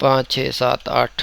5 6 7 8،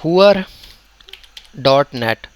hoover.net،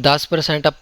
10%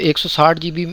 160 GB